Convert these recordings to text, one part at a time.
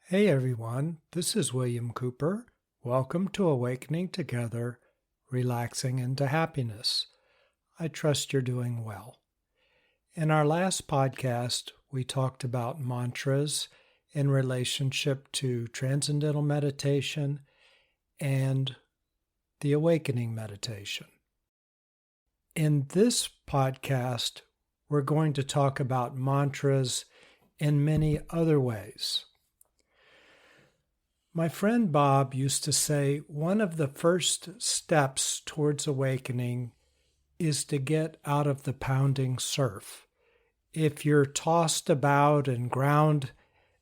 Hey everyone, this is William Cooper. Welcome to Awakening Together, Relaxing into Happiness. I trust you're doing well. In our last podcast, we talked about mantras in relationship to transcendental meditation and the awakening meditation. In this podcast, we're going to talk about mantras in many other ways. My friend Bob used to say one of the first steps towards awakening is to get out of the pounding surf. If you're tossed about and ground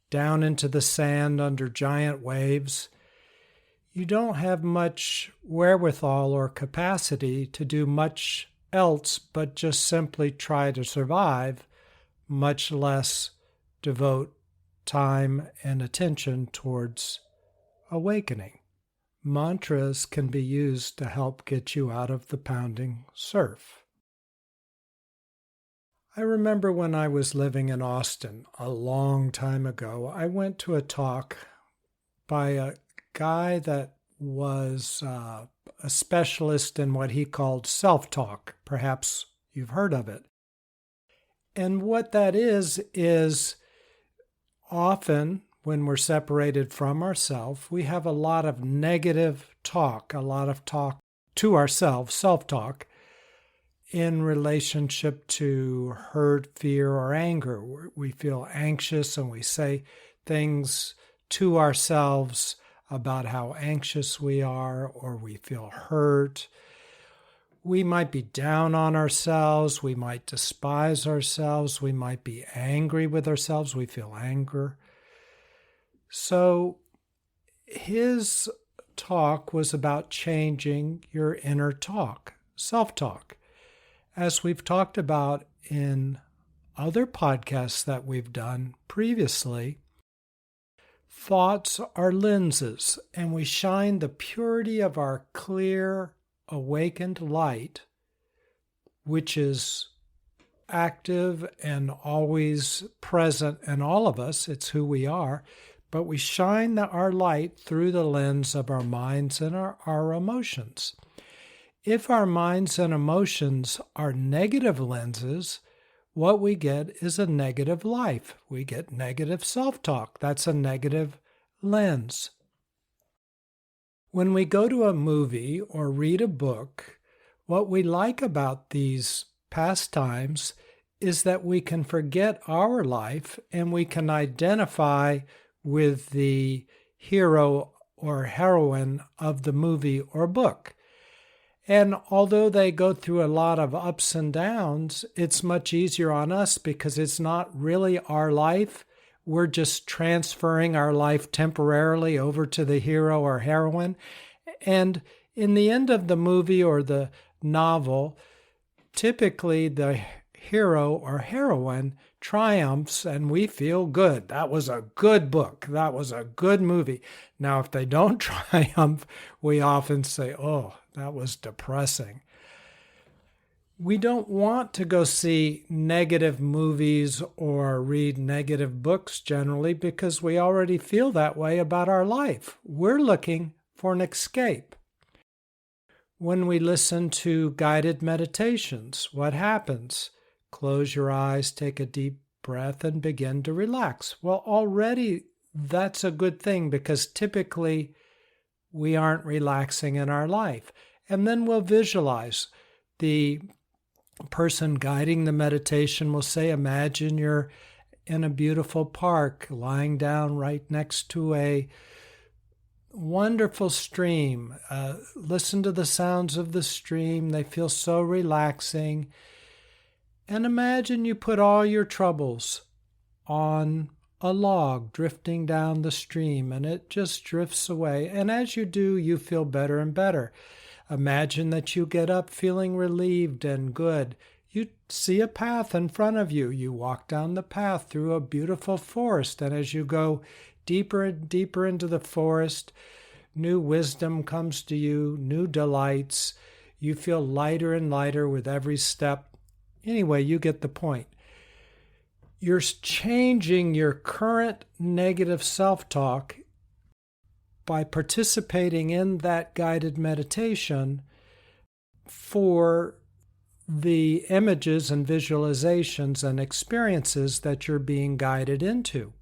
down into the sand under giant waves, you don't have much wherewithal or capacity to do much else but just simply try to survive, much less devote time and attention towards awakening. Mantras can be used to help get you out of the pounding surf. I remember when I was living in Austin a long time ago, I went to a talk by a guy that was a specialist in what he called self-talk. Perhaps you've heard of it. And what that is often when we're separated from ourselves, we have a lot of negative talk, a lot of talk to ourselves, self-talk, in relationship to hurt, fear, or anger. We feel anxious and we say things to ourselves about how anxious we are, or we feel hurt. We might be down on ourselves. We might despise ourselves. We might be angry with ourselves. We feel anger. So his talk was about changing your inner talk, self-talk. As we've talked about in other podcasts that we've done previously, thoughts are lenses, and we shine the purity of our clear, awakened light, which is active and always present in all of us. It's who we are. But we shine our light through the lens of our minds and our emotions. If our minds and emotions are negative lenses, what we get is a negative life. We get negative self-talk. That's a negative lens. When we go to a movie or read a book, what we like about these pastimes is that we can forget our life and we can identify with the hero or heroine of the movie or book. And although they go through a lot of ups and downs, it's much easier on us because it's not really our life. We're just transferring our life temporarily over to the hero or heroine. And in the end of the movie or the novel, typically the hero or heroine triumphs and we feel good. That was a good book. That was a good movie. Now, if they don't triumph, we often say, oh, that was depressing. We don't want to go see negative movies or read negative books generally because we already feel that way about our life. We're looking for an escape. When we listen to guided meditations, what happens? Close your eyes, take a deep breath, and begin to relax. Well, already that's a good thing because typically we aren't relaxing in our life. And then we'll visualize. The person guiding the meditation will say, imagine you're in a beautiful park, lying down right next to a wonderful stream. Listen to the sounds of the stream. They feel so relaxing. And imagine you put all your troubles on a log drifting down the stream, and it just drifts away. And as you do, you feel better and better. Imagine that you get up feeling relieved and good. You see a path in front of you. You walk down the path through a beautiful forest, and as you go deeper and deeper into the forest, new wisdom comes to you, new delights. You feel lighter and lighter with every step. Anyway, you get the point. You're changing your current negative self-talk by participating in that guided meditation for the images and visualizations and experiences that you're being guided into.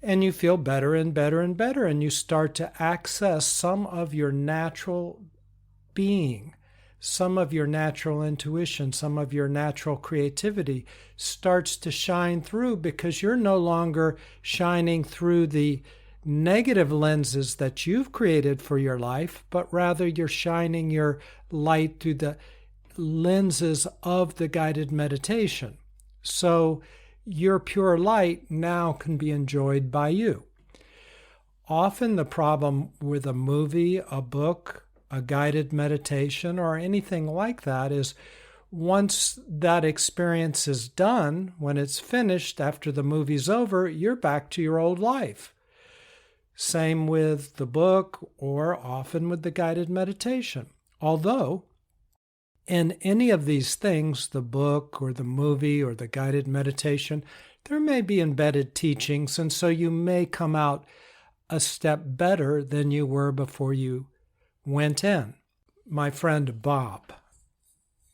And you feel better and better and better, and you start to access some of your natural being, some of your natural intuition, some of your natural creativity starts to shine through, because you're no longer shining through the negative lenses that you've created for your life, but rather you're shining your light through the lenses of the guided meditation. So your pure light now can be enjoyed by you. Often the problem with a movie, a book, a guided meditation, or anything like that is once that experience is done, when it's finished, after the movie's over, you're back to your old life. Same with the book, or often with the guided meditation. Although, in any of these things, the book or the movie or the guided meditation, there may be embedded teachings, and so you may come out a step better than you were before you went in. My friend Bob,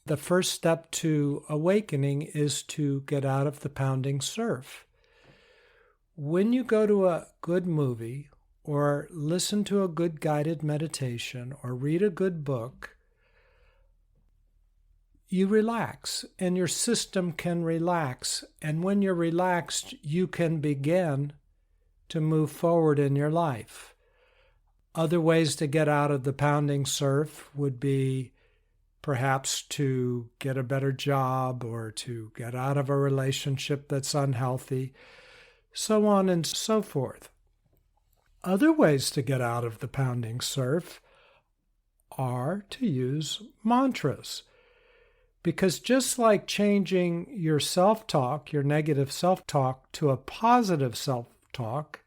the first step to awakening is to get out of the pounding surf. When you go to a good movie or listen to a good guided meditation or read a good book, you relax and your system can relax. And when you're relaxed, you can begin to move forward in your life. Other ways to get out of the pounding surf would be perhaps to get a better job or to get out of a relationship that's unhealthy, so on and so forth. Other ways to get out of the pounding surf are to use mantras. Because just like changing your self-talk, your negative self-talk, to a positive self-talk,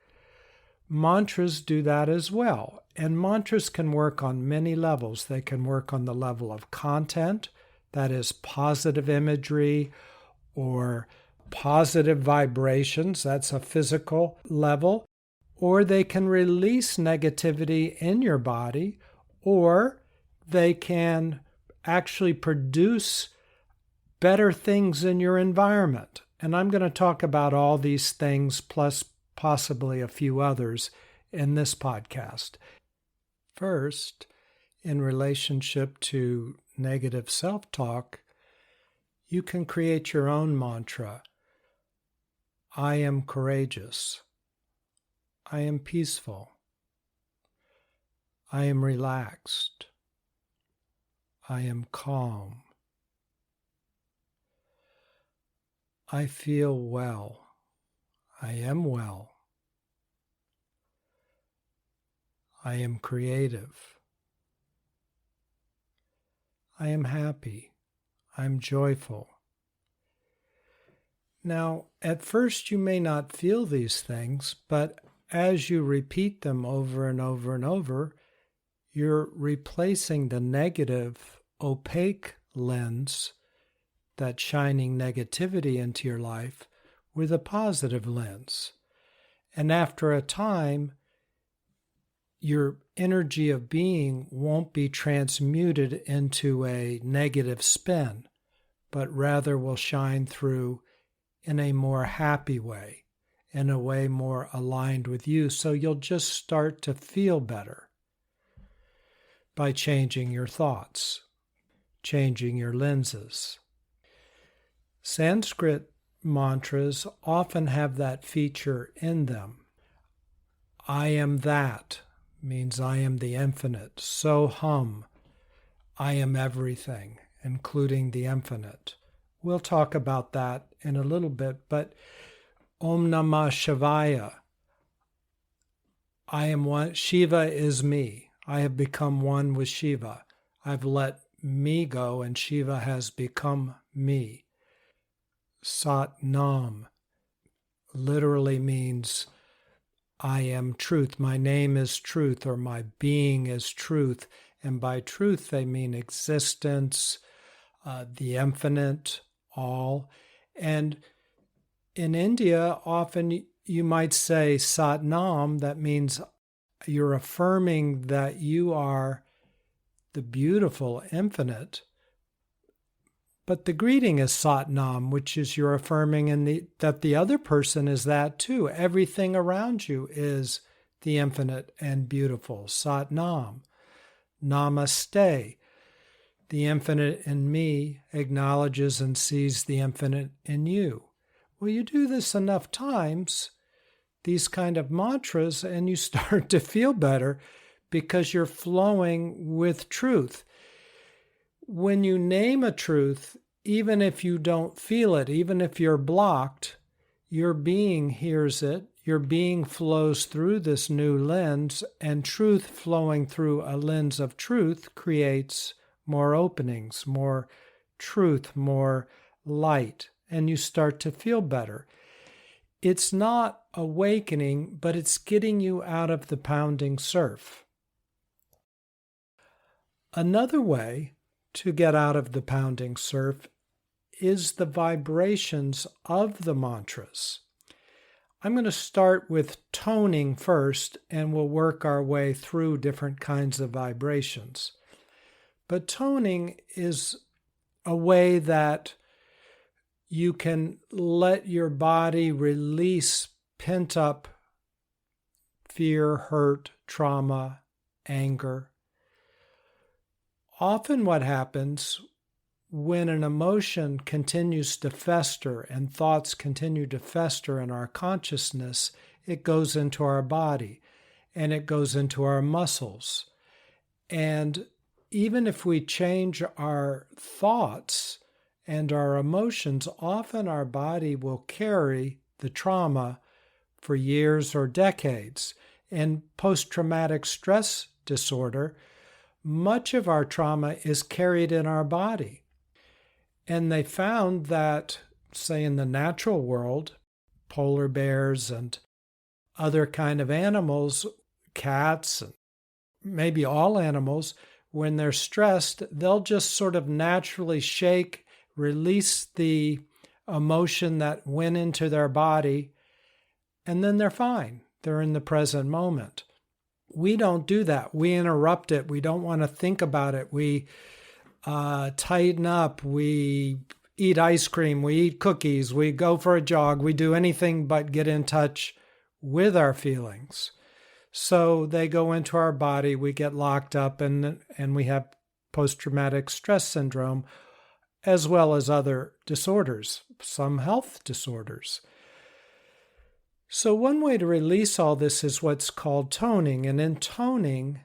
mantras do that as well. And mantras can work on many levels. They can work on the level of content, that is positive imagery or positive vibrations, that's a physical level. Or they can release negativity in your body, or they can actually produce better things in your environment. And I'm going to talk about all these things, plus possibly a few others, in this podcast. First, in relationship to negative self-talk, you can create your own mantra. I am courageous. I am peaceful. I am relaxed. I am calm. I feel well. I am well. I am creative. I am happy. I'm joyful. Now, at first you may not feel these things, but as you repeat them over and over and over, you're replacing the negative, opaque lens that's shining negativity into your life with a positive lens. And after a time, your energy of being won't be transmuted into a negative spin, but rather will shine through in a more happy way, in a way more aligned with you. So you'll just start to feel better by changing your thoughts, changing your lenses. Sanskrit mantras often have that feature in them. I am that means I am the infinite. Soham, I am everything, including the infinite. We'll talk about that in a little bit, but Om Namah Shivaya, I am one. Shiva is me. I have become one with Shiva. I've let me go and Shiva has become me. Sat Nam literally means I am truth. My name is truth, or my being is truth. And by truth, they mean existence, the infinite, all. And In India, often you might say Sat Nam. That means you're affirming that you are the beautiful infinite. But the greeting is Sat Nam, which is you're affirming that the other person is that too. Everything around you is the infinite and beautiful. Sat Nam. Namaste. The infinite in me acknowledges and sees the infinite in you. Well, you do this enough times, these kind of mantras, and you start to feel better because you're flowing with truth. When you name a truth, even if you don't feel it, even if you're blocked, your being hears it. Your being flows through this new lens, and truth flowing through a lens of truth creates more openings, more truth, more light, and you start to feel better. It's not awakening, but it's getting you out of the pounding surf. Another way to get out of the pounding surf is the vibrations of the mantras. I'm going to start with toning first, and we'll work our way through different kinds of vibrations. But toning is a way that you can let your body release pent-up fear, hurt, trauma, anger. Often what happens when an emotion continues to fester and thoughts continue to fester in our consciousness, it goes into our body and it goes into our muscles. And even if we change our thoughts and our emotions, often our body will carry the trauma for years or decades. In post-traumatic stress disorder, much of our trauma is carried in our body. And they found that, say, in the natural world, polar bears and other kind of animals, cats, and maybe all animals, when they're stressed, they'll just sort of naturally shake, release the emotion that went into their body, and then they're fine. They're in the present moment. We don't do that. We interrupt it. We don't want to think about it. We tighten up, we eat ice cream, we eat cookies, we go for a jog, we do anything but get in touch with our feelings. So they go into our body, we get locked up, and we have post-traumatic stress syndrome, as well as other disorders, some health disorders. So one way to release all this is what's called toning. And in toning,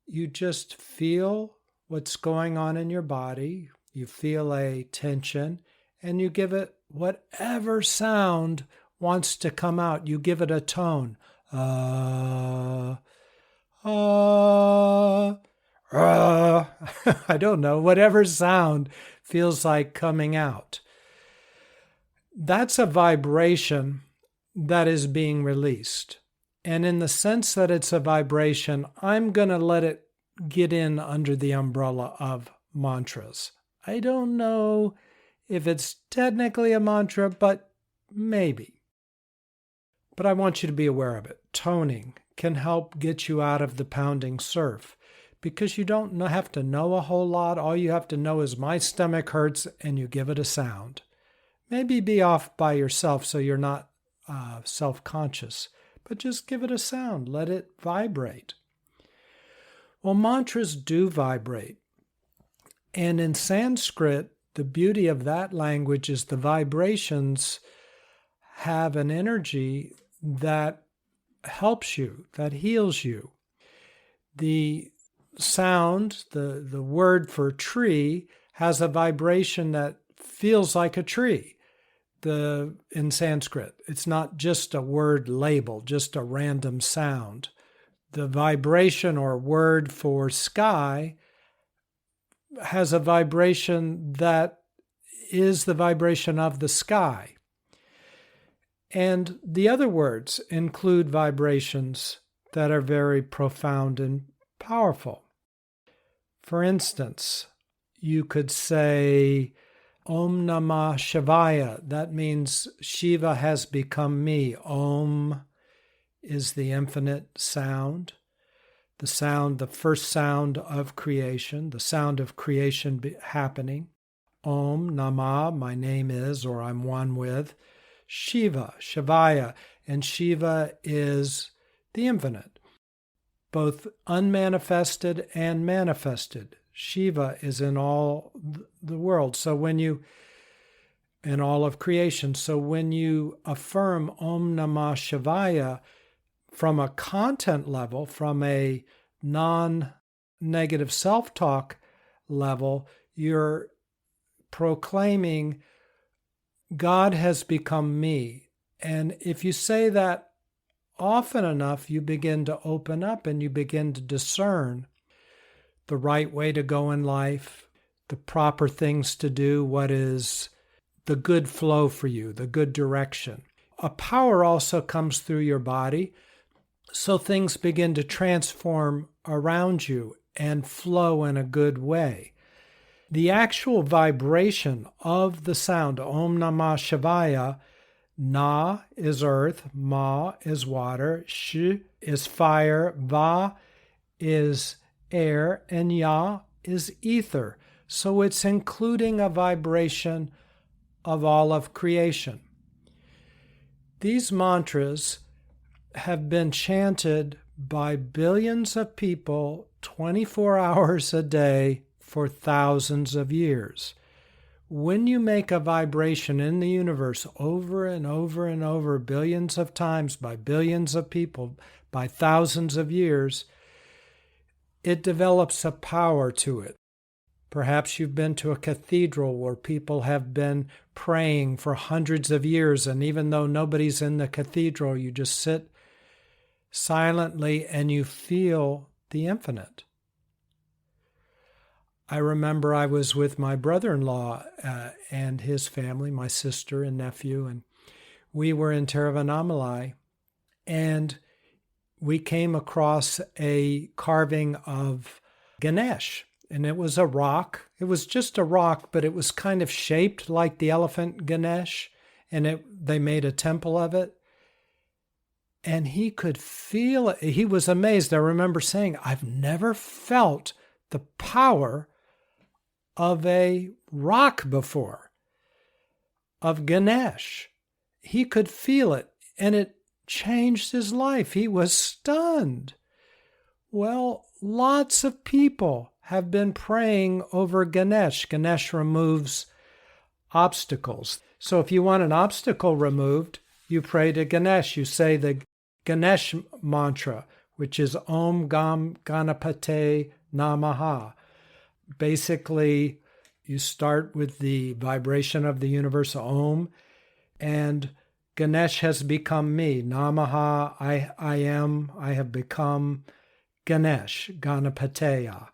you just feel what's going on in your body. You feel a tension, and you give it whatever sound wants to come out. You give it a tone. I don't know, whatever sound feels like coming out. That's a vibration that is being released. And in the sense that it's a vibration, I'm going to let it get in under the umbrella of mantras. I don't know if it's technically a mantra, but maybe. But I want you to be aware of it. Toning can help get you out of the pounding surf because you don't have to know a whole lot. All you have to know is my stomach hurts, and you give it a sound. Maybe be off by yourself so you're not self-conscious, but just give it a sound. Let it vibrate. Well, mantras do vibrate. And in Sanskrit, the beauty of that language is the vibrations have an energy that helps you, that heals you. The sound, the word for tree, has a vibration that feels like a tree. In Sanskrit, it's not just a word label, just a random sound. The vibration or word for sky has a vibration that is the vibration of the sky. And the other words include vibrations that are very profound and powerful. For instance, you could say Om Namah Shivaya. That means Shiva has become me. Om is the infinite sound, the first sound of creation, the sound of creation happening. Om Namah, my name is, or I'm one with, Shiva, Shivaya. And Shiva is the infinite, both unmanifested and manifested. Shiva is in all the world. So in all of creation. So when you affirm Om Namah Shivaya from a content level, from a non-negative self-talk level, you're proclaiming God has become me. And if you say that often enough, you begin to open up and you begin to discern the right way to go in life, the proper things to do, what is the good flow for you, the good direction. A power also comes through your body, so things begin to transform around you and flow in a good way. The actual vibration of the sound, Om Namah Shivaya, Na is earth, Ma is water, Sh is fire, Va is air, and Ya is ether. So it's including a vibration of all of creation. These mantras have been chanted by billions of people 24 hours a day for thousands of years. When you make a vibration in the universe over and over and over, billions of times by billions of people, by thousands of years, it develops a power to it. Perhaps you've been to a cathedral where people have been praying for hundreds of years, and even though nobody's in the cathedral, you just sit silently and you feel the infinite. I remember I was with my brother-in-law and his family, my sister and nephew, and we were in Tiruvannamalai, and we came across a carving of Ganesh. And it was a rock. It was just a rock, but it was kind of shaped like the elephant Ganesh, and they made a temple of it. And he could feel it. He was amazed. I remember saying, I've never felt the power of a rock before, of Ganesh. He could feel it, and it changed his life. He was stunned. Well, lots of people have been praying over Ganesh. Ganesh removes obstacles. So if you want an obstacle removed, you pray to Ganesh. You say the Ganesh mantra, which is Om Gam Ganapate Namaha. Basically, you start with the vibration of the universe, Om, and Ganesh has become me. Namaha, I have become Ganesh, Ganapateya.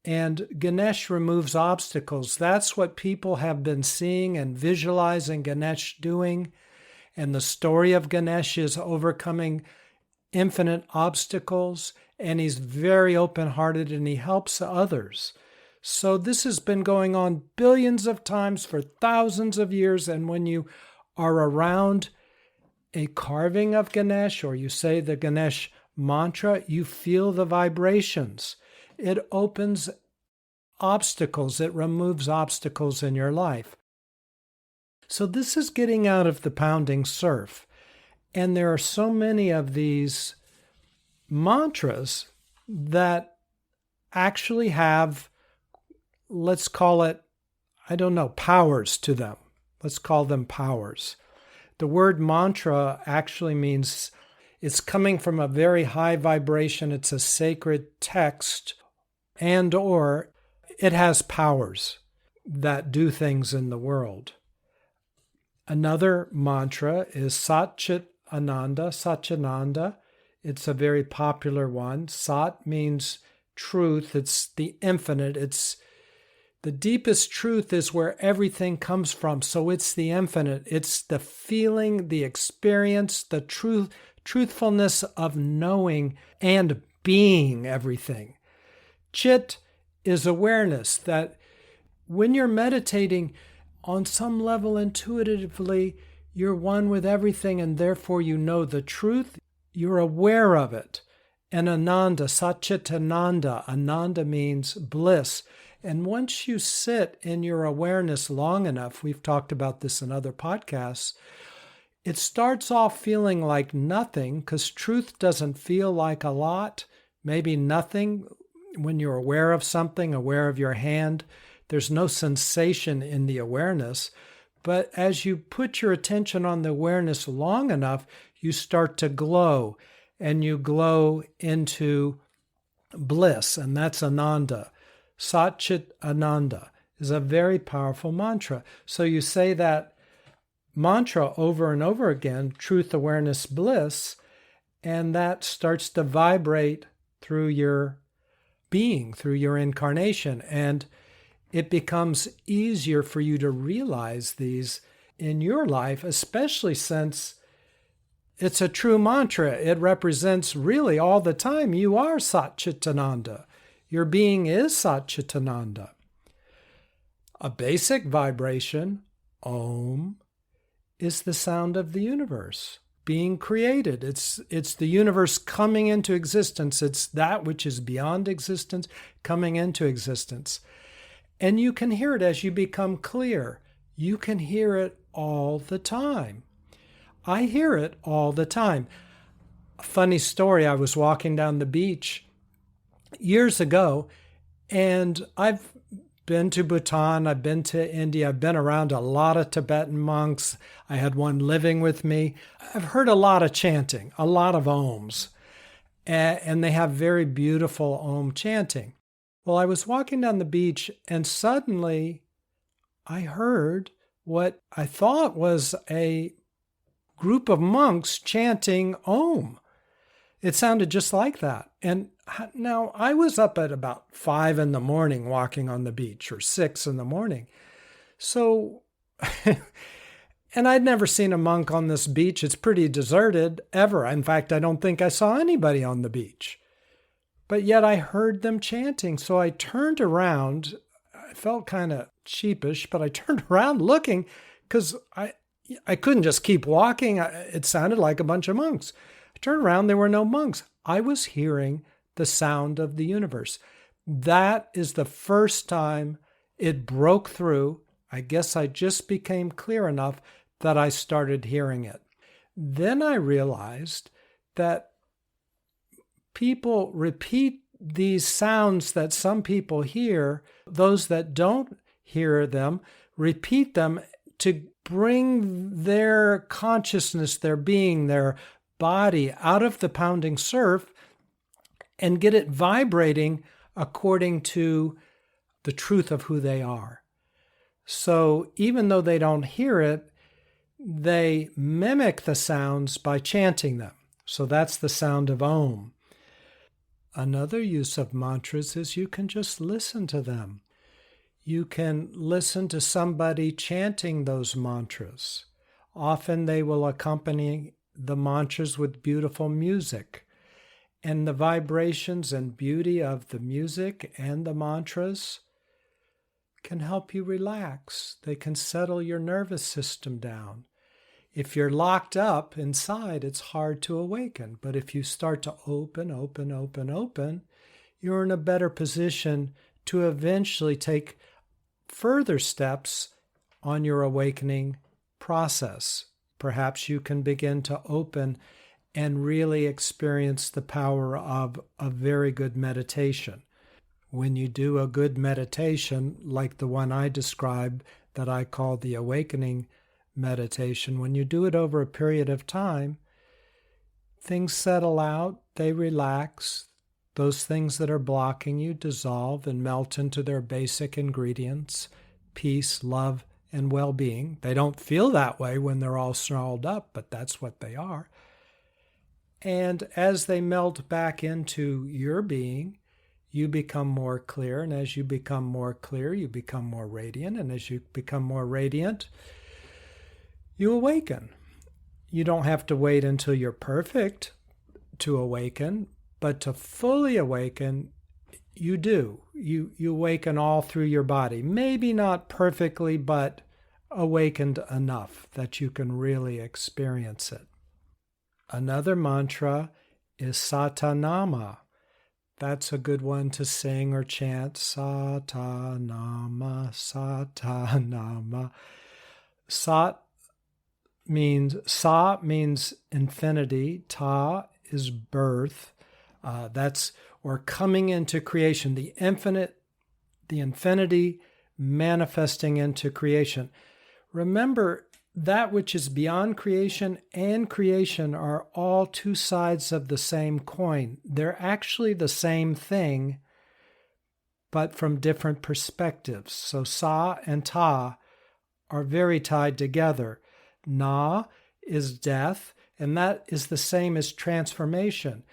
And Ganesh removes obstacles. That's what people have been seeing and visualizing Ganesh doing. And the story of Ganesh is overcoming infinite obstacles. And he's very open-hearted and he helps others. So this has been going on billions of times for thousands of years. And when you are around a carving of Ganesh or you say the Ganesh mantra, you feel the vibrations. It opens obstacles. It removes obstacles in your life. So this is getting out of the pounding surf. And there are so many of these mantras that actually have, let's call it, powers to them. Let's call them powers. The word mantra actually means it's coming from a very high vibration. It's a sacred text, and or it has powers that do things in the world. Another mantra is Satchitananda. It's a very popular one. Sat means truth. It's the infinite. It's the deepest truth is where everything comes from. So it's the infinite. It's the feeling, the experience, the truthfulness of knowing and being everything. Chit is awareness, that when you're meditating, on some level intuitively, you're one with everything, and therefore you know the truth. You're aware of it. And Ananda, Satchitananda, Ananda means bliss. And once you sit in your awareness long enough, we've talked about this in other podcasts, it starts off feeling like nothing, because truth doesn't feel like a lot, maybe nothing. When you're aware of something, aware of your hand, there's no sensation in the awareness. But as you put your attention on the awareness long enough, you start to glow, and you glow into bliss, and that's Ananda. Satchit Ananda is a very powerful mantra. So you say that mantra over and over again, truth, awareness, bliss, and that starts to vibrate through your being, through your incarnation. And it becomes easier for you to realize these in your life, especially since it's a true mantra. It represents really all the time you are Satchitananda. Your being is Satchitananda. A basic vibration, Om, is the sound of the universe being created. It's the universe coming into existence. It's that which is beyond existence coming into existence. And you can hear it as you become clear. You can hear it all the time. I hear it all the time. A funny story, I was walking down the beach years ago, and I've been to Bhutan, I've been to India, I've been around a lot of Tibetan monks. I had one living with me. I've heard a lot of chanting, a lot of ohms, and they have very beautiful om chanting. Well, I was walking down the beach, and suddenly I heard what I thought was a group of monks chanting Om. It sounded just like that. And now I was up at about 5 a.m. walking on the beach, or 6 a.m. So, and I'd never seen a monk on this beach. It's pretty deserted ever. In fact, I don't think I saw anybody on the beach. But yet I heard them chanting. So I turned around. I felt kind of sheepish, but I turned around looking, because I couldn't just keep walking. It sounded like a bunch of monks. I turned around, there were no monks. I was hearing the sound of the universe. That is the first time it broke through. I guess I just became clear enough that I started hearing it. Then I realized that people repeat these sounds that some people hear. Those that don't hear them repeat them to bring their consciousness, their being, their body out of the pounding surf and get it vibrating according to the truth of who they are. So even though they don't hear it, they mimic the sounds by chanting them. So that's the sound of Om. Another use of mantras is you can just listen to them. You can listen to somebody chanting those mantras. Often they will accompany the mantras with beautiful music. And the vibrations and beauty of the music and the mantras can help you relax. They can settle your nervous system down. If you're locked up inside, it's hard to awaken. But if you start to open, you're in a better position to eventually take further steps on your awakening process. Perhaps you can begin to open and really experience the power of a very good meditation. When you do a good meditation, like the one I described that I call the awakening meditation, when you do it over a period of time, things settle out, they relax. Those things that are blocking you dissolve and melt into their basic ingredients, peace, love, and well-being. They don't feel that way when they're all snarled up, but that's what they are. And as they melt back into your being, you become more clear. And as you become more clear, you become more radiant. And as you become more radiant, you awaken. You don't have to wait until you're perfect to awaken, but to fully awaken, You do. You awaken all through your body. Maybe not perfectly, but awakened enough that you can really experience it. Another mantra is Satanama. That's a good one to sing or chant. Satanama, Satanama. Sat means, Sa means infinity. Ta is birth. That's or coming into creation. The infinity manifesting into creation. Remember, that which is beyond creation and creation are all two sides of the same coin. They're actually the same thing, but from different perspectives. So Sa and Ta are very tied together. Na is death, and that is the same as transformation.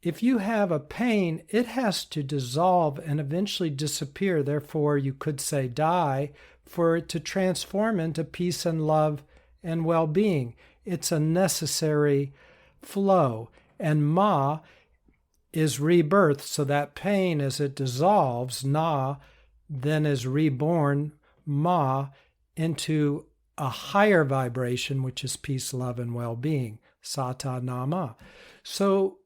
If you have a pain, it has to dissolve and eventually disappear. Therefore, you could say die, for it to transform into peace and love and well-being. It's a necessary flow. And Ma is rebirth, so that pain, as it dissolves, Na, then is reborn, Ma, into a higher vibration, which is peace, love, and well-being. Satanama. So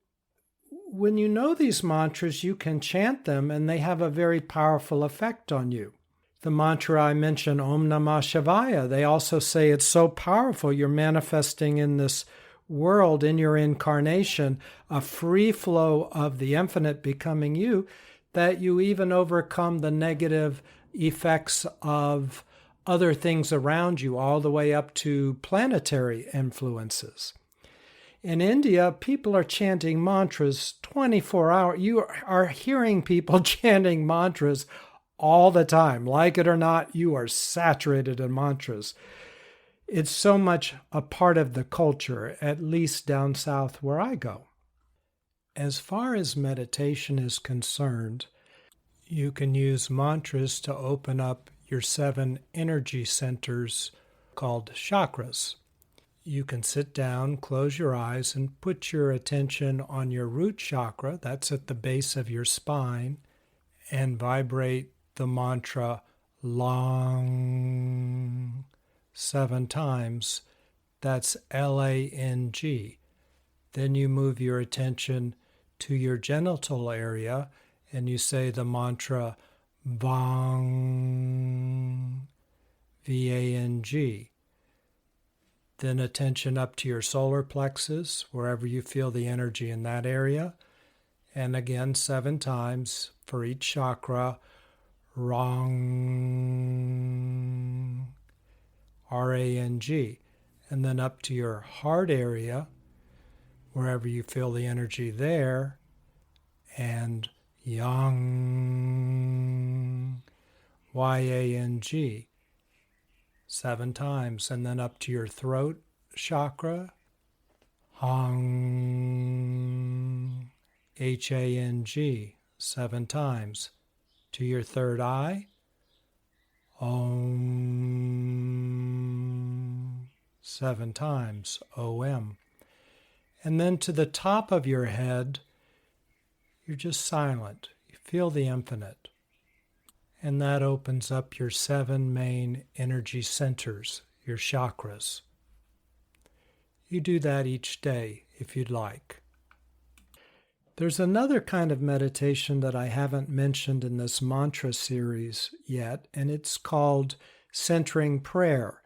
when you know these mantras, you can chant them, and they have a very powerful effect on you. The mantra I mentioned, Om Namah Shivaya, they also say it's so powerful. You're manifesting in this world, in your incarnation, a free flow of the infinite becoming you, that you even overcome the negative effects of other things around you, all the way up to planetary influences. In India, people are chanting mantras 24 hours. You are hearing people chanting mantras all the time. Like it or not, you are saturated in mantras. It's so much a part of the culture, at least down south where I go. As far as meditation is concerned, you can use mantras to open up your 7 energy centers called chakras. You can sit down, close your eyes, and put your attention on your root chakra, that's at the base of your spine, and vibrate the mantra Lang 7 times. That's Lang. Then you move your attention to your genital area and you say the mantra Vang, Vang. Then attention up to your solar plexus, wherever you feel the energy in that area. And again, 7 times for each chakra. Rang, Rang. And then up to your heart area, wherever you feel the energy there. And Yang, Yang. 7 times. And then up to your throat chakra. Hang, Hang. 7 times. To your third eye. Om. 7 times. Om. And then to the top of your head, you're just silent. You feel the infinite. And that opens up your 7 main energy centers, your chakras. You do that each day if you'd like. There's another kind of meditation that I haven't mentioned in this mantra series yet, and it's called centering prayer.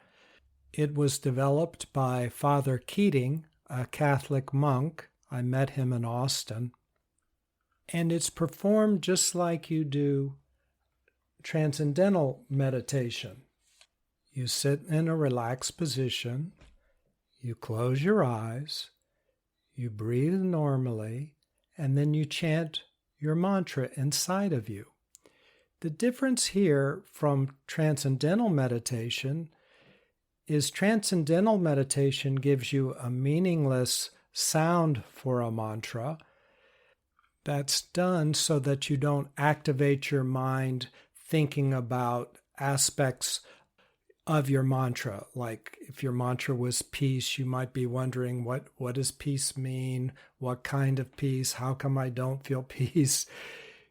It was developed by Father Keating, a Catholic monk. I met him in Austin. And it's performed just like you do transcendental meditation. You sit in a relaxed position, you close your eyes, you breathe normally, and then you chant your mantra inside of you. The difference here from transcendental meditation is transcendental meditation gives you a meaningless sound for a mantra. That's done so that you don't activate your mind thinking about aspects of your mantra. Like if your mantra was peace, you might be wondering, what does peace mean? What kind of peace? How come I don't feel peace?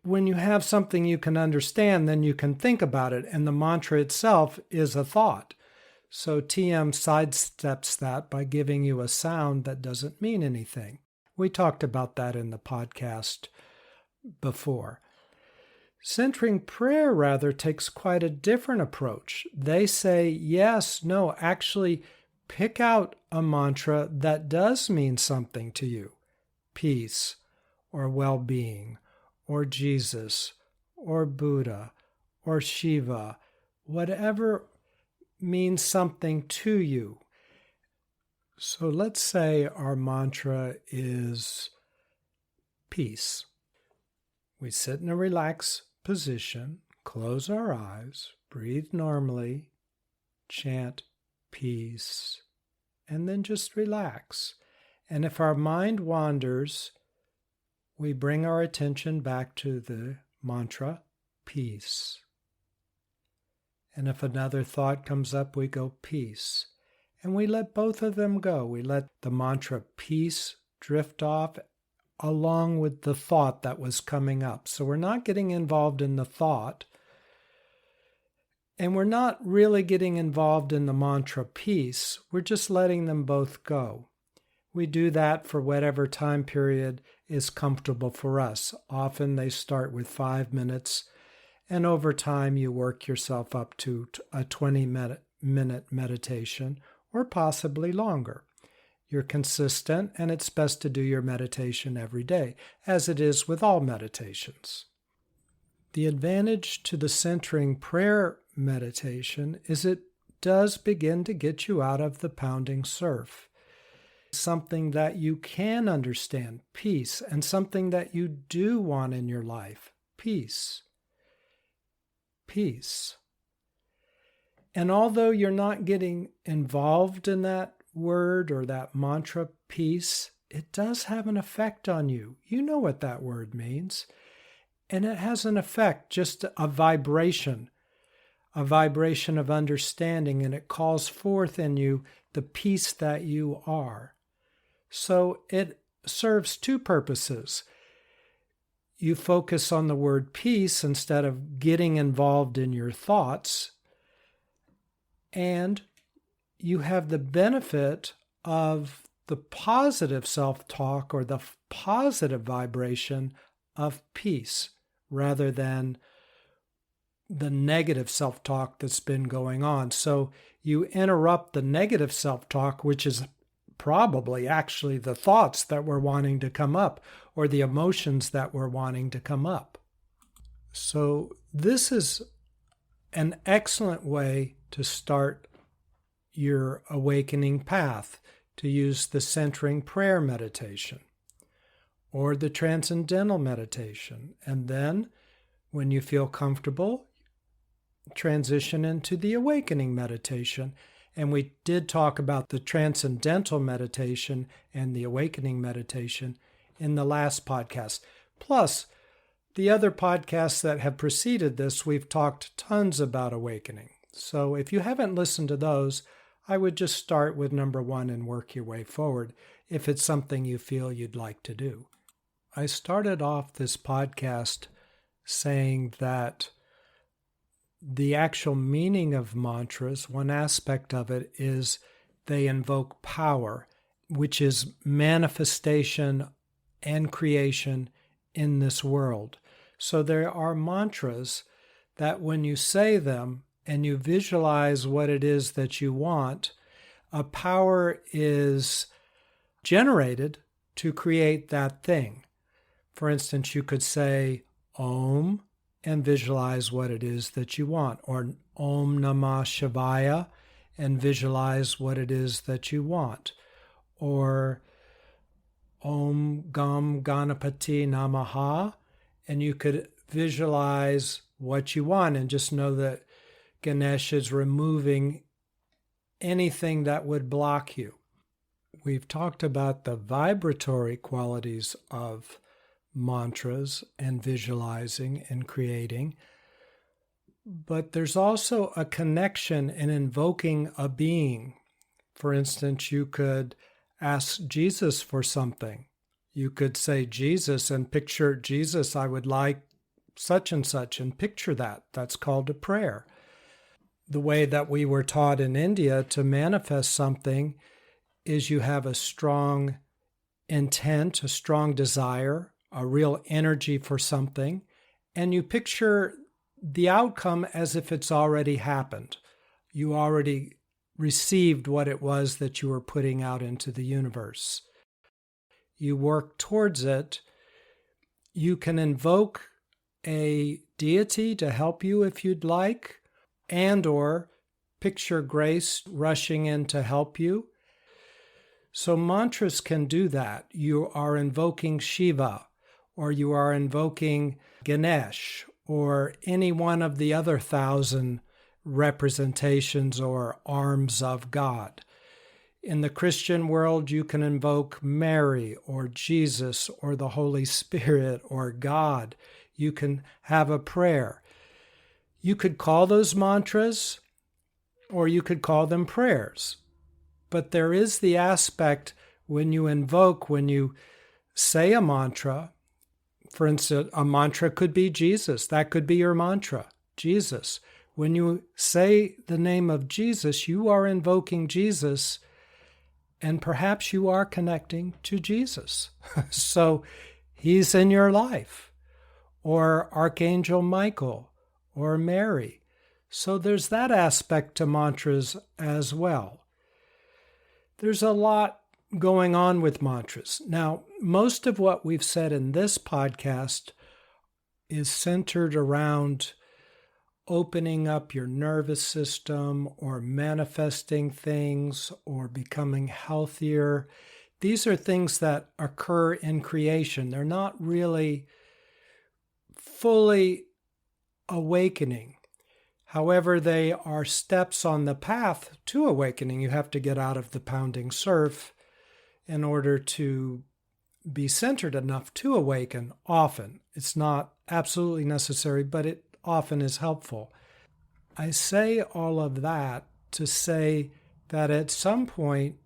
When you have something you can understand, then you can think about it, and the mantra itself is a thought. So TM sidesteps that by giving you a sound that doesn't mean anything. We talked about that in the podcast before. Centering prayer, rather, takes quite a different approach. They say, yes, no, actually pick out a mantra that does mean something to you. Peace, or well-being, or Jesus, or Buddha, or Shiva, whatever means something to you. So let's say our mantra is peace. We sit in a relaxed position, close our eyes, breathe normally, chant peace, and then just relax. And if our mind wanders, we bring our attention back to the mantra, peace. And if another thought comes up, we go peace. And we let both of them go. We let the mantra peace drift off along with the thought that was coming up. So we're not getting involved in the thought. And we're not really getting involved in the mantra peace. We're just letting them both go. We do that for whatever time period is comfortable for us. Often they start with 5 minutes, and over time you work yourself up to a 20-minute meditation, or possibly longer. You're consistent, and it's best to do your meditation every day, as it is with all meditations. The advantage to the centering prayer meditation is it does begin to get you out of the pounding surf. Something that you can understand, peace, and something that you do want in your life, peace. Peace. And although you're not getting involved in that word or that mantra, peace, it does have an effect on you. You know what that word means. And it has an effect, just a vibration of understanding, and it calls forth in you the peace that you are. So it serves two purposes. You focus on the word peace instead of getting involved in your thoughts, and you have the benefit of the positive self-talk or the positive vibration of peace rather than the negative self-talk that's been going on. So you interrupt the negative self-talk, which is probably actually the thoughts that were wanting to come up or the emotions that were wanting to come up. So this is an excellent way to start your awakening path, to use the centering prayer meditation or the transcendental meditation. And then when you feel comfortable, transition into the awakening meditation. And we did talk about the transcendental meditation and the awakening meditation in the last podcast. Plus, the other podcasts that have preceded this, we've talked tons about awakening. So if you haven't listened to those, I would just start with number 1 and work your way forward if it's something you feel you'd like to do. I started off this podcast saying that the actual meaning of mantras, one aspect of it is they invoke power, which is manifestation and creation in this world. So there are mantras that when you say them and you visualize what it is that you want, a power is generated to create that thing. For instance, you could say Om and visualize what it is that you want, or Om Namah Shivaya and visualize what it is that you want, or Om Gam Ganapati Namaha, and you could visualize what you want and just know that Ganesh is removing anything that would block you. We've talked about the vibratory qualities of mantras and visualizing and creating, but there's also a connection in invoking a being. For instance, you could ask Jesus for something. You could say, Jesus, and picture Jesus, I would like such and such, and picture that. That's called a prayer. The way that we were taught in India to manifest something is you have a strong intent, a strong desire, a real energy for something, and you picture the outcome as if it's already happened. You already received what it was that you were putting out into the universe. You work towards it. You can invoke a deity to help you if you'd like, and or picture grace rushing in to help you. So mantras can do that. You are invoking Shiva, or you are invoking Ganesh, or any one of the other 1,000 representations or arms of God. In the Christian world, you can invoke Mary or Jesus or the Holy Spirit or God. You can have a prayer. You could call those mantras or you could call them prayers. But there is the aspect when you invoke, when you say a mantra. For instance, a mantra could be Jesus. That could be your mantra, Jesus. When you say the name of Jesus, you are invoking Jesus, and perhaps you are connecting to Jesus. So he's in your life, or Archangel Michael, or Mary. So there's that aspect to mantras as well. There's a lot going on with mantras. Now, most of what we've said in this podcast is centered around opening up your nervous system or manifesting things or becoming healthier. These are things that occur in creation. They're not really fully awakening. However, they are steps on the path to awakening. You have to get out of the pounding surf in order to be centered enough to awaken often. It's not absolutely necessary, but it often is helpful. I say all of that to say that at some point,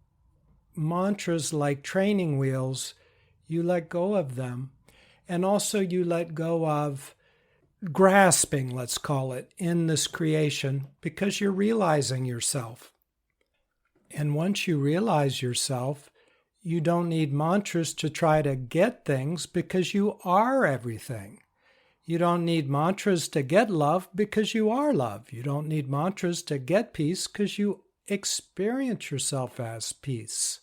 mantras like training wheels, you let go of them. And also you let go of grasping, let's call it, in this creation because you're realizing yourself. And once you realize yourself, you don't need mantras to try to get things because you are everything. You don't need mantras to get love because you are love. You don't need mantras to get peace because you experience yourself as peace.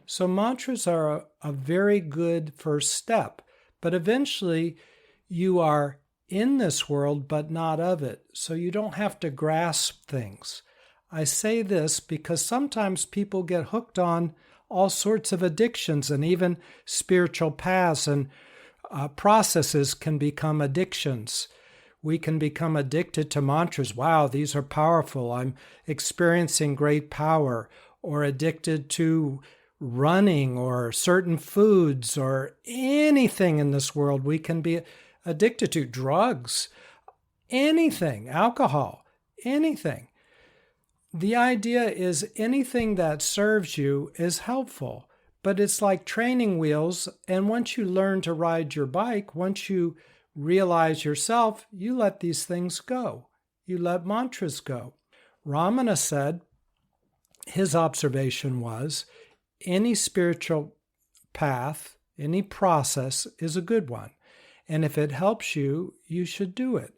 So mantras are a very good first step, but eventually you are in this world but not of it, so you don't have to grasp things. I say this because sometimes people get hooked on all sorts of addictions, and even spiritual paths and processes can become addictions. We can become addicted to mantras. Wow, these are powerful. I'm experiencing great power. Or addicted to running or certain foods or anything in this world we can be addicted to. Drugs, anything, alcohol, anything. The idea is anything that serves you is helpful, but it's like training wheels. And once you learn to ride your bike, once you realize yourself, you let these things go. You let mantras go. Ramana said his observation was any spiritual path, any process is a good one. And if it helps you, you should do it.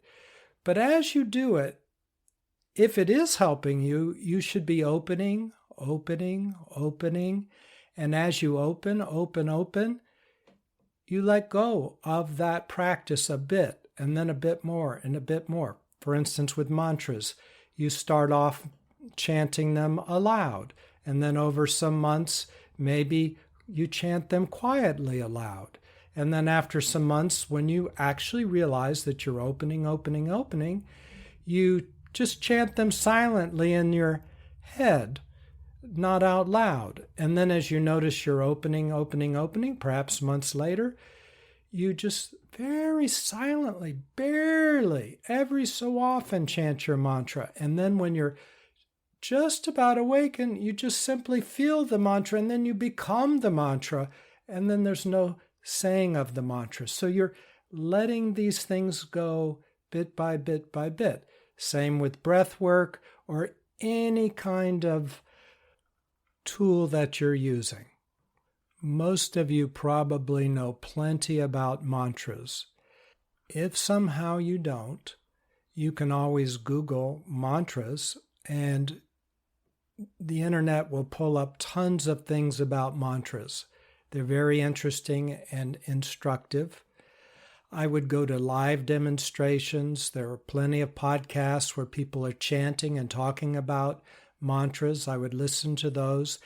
But as you do it, if it is helping you, you should be opening. And as you open, you let go of that practice a bit, and then a bit more, and a bit more. For instance, with mantras, you start off chanting them aloud, and then over some months, maybe you chant them quietly aloud. And then after some months, when you actually realize that you're opening, you just chant them silently in your head, not out loud. And then as you notice you're opening, perhaps months later, you just very silently, barely, every so often chant your mantra. And then when you're just about awaken, you just simply feel the mantra, and then you become the mantra. And then there's no saying of the mantra. So you're letting these things go bit by bit by bit. Same with breath work or any kind of tool that you're using. Most of you probably know plenty about mantras. If somehow you don't, you can always Google mantras and the internet will pull up tons of things about mantras. They're very interesting and instructive. I would go to live demonstrations. There are plenty of podcasts where people are chanting and talking about mantras. I would listen to those.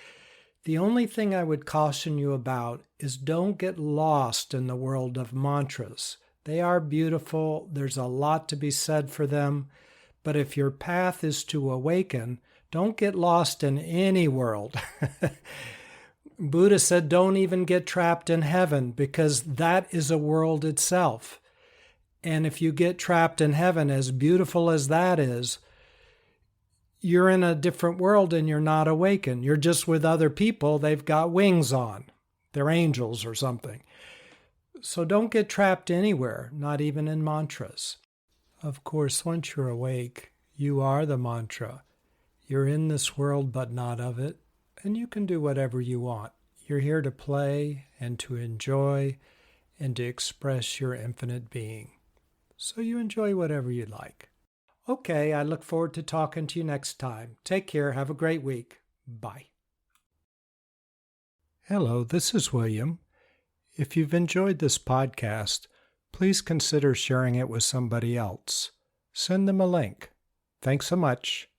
The only thing I would caution you about is don't get lost in the world of mantras. They are beautiful. There's a lot to be said for them. But if your path is to awaken, don't get lost in any world. Buddha said don't even get trapped in heaven because that is a world itself. And if you get trapped in heaven, as beautiful as that is, you're in a different world and you're not awakened. You're just with other people. They've got wings on. They're angels or something. So don't get trapped anywhere, not even in mantras. Of course, once you're awake, you are the mantra. You're in this world but not of it, and you can do whatever you want. You're here to play and to enjoy and to express your infinite being. So you enjoy whatever you like. Okay, I look forward to talking to you next time. Take care. Have a great week. Bye. Hello, this is William. If you've enjoyed this podcast, please consider sharing it with somebody else. Send them a link. Thanks so much.